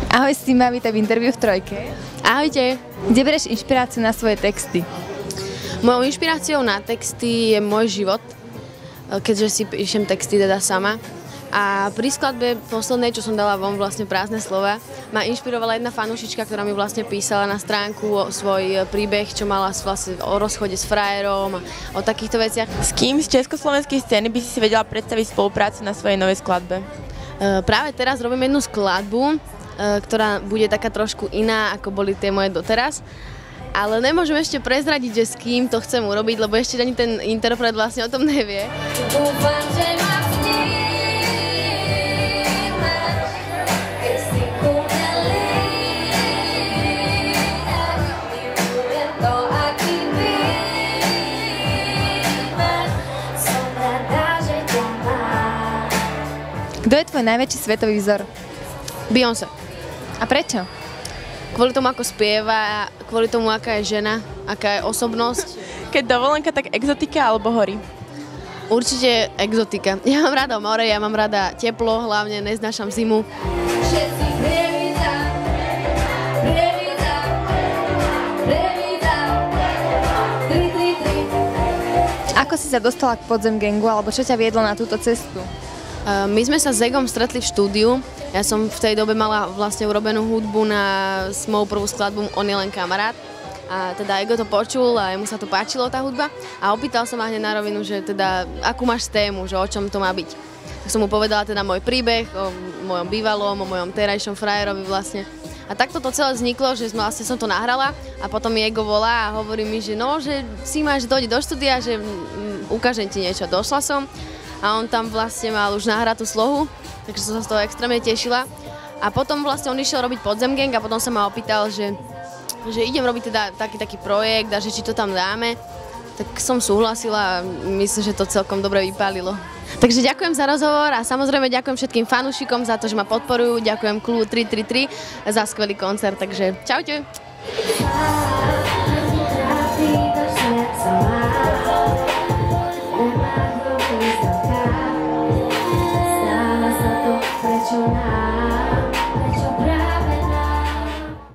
Ahoj, Sima, vítaj v interviu v Trojke. Ahojte. Kde bereš inšpiráciu na svoje texty? Mojou inšpiráciou na texty je môj život, keďže si píšem texty teda sama. A pri skladbe poslednej, čo som dala von, vlastne Prázdne slova, ma inšpirovala jedna fanúšička, ktorá mi vlastne písala na stránku svoj príbeh, čo mala vlastne o rozchode s frajerom a o takýchto veciach. S kým z československej scény by si vedela predstaviť spoluprácu na svojej novej skladbe? Práve teraz robím jednu skladbu, ktorá bude taká trošku iná, ako boli tie moje doteraz. Ale nemôžem ešte prezradiť, že s kým to chcem urobiť, lebo ešte ani ten interpret vlastne o tom nevie. Kto je tvoj najväčší svetový vzor? Beyoncé. A prečo? Kvôli tomu, ako spieva, kvôli tomu, aká je žena, aká je osobnosť. Keď dovolenka, tak exotika alebo hory? Určite exotika. Ja mám rada more, ja mám rada teplo, hlavne neznášam zimu. Ako si sa dostala k Podzem gangu, alebo čo ťa viedlo na túto cestu? My sme sa s Egom stretli v štúdiu. Ja som v tej dobe mala vlastne urobenú hudbu na moju prvú skladbu On je len kamarát. A teda Ego to počul a jemu sa to páčilo, tá hudba. A opýtal sa ma hneď na rovinu, že teda akú máš tému, že o čom to má byť. Tak som mu povedala teda môj príbeh o mojom bývalom, o mojom terajšom frajerovi vlastne. A takto to celé vzniklo, že vlastne som to nahrala a potom mi Ego volá a hovorí mi, že no, že si máš dojde do štúdia, že ukážem ti niečo. Došla som a on tam vlastne mal už nahratú slohu, takže som sa z toho extrémne tešila. A potom vlastne on išiel robiť Podzem gang a potom sa ma opýtal, že idem robiť teda taký projekt a že či to tam dáme. Tak som súhlasila a myslím, že to celkom dobre vypálilo. Takže ďakujem za rozhovor a samozrejme ďakujem všetkým fanúšikom za to, že ma podporujú. Ďakujem Clue 333 za skvelý koncert, takže čaute. Prečo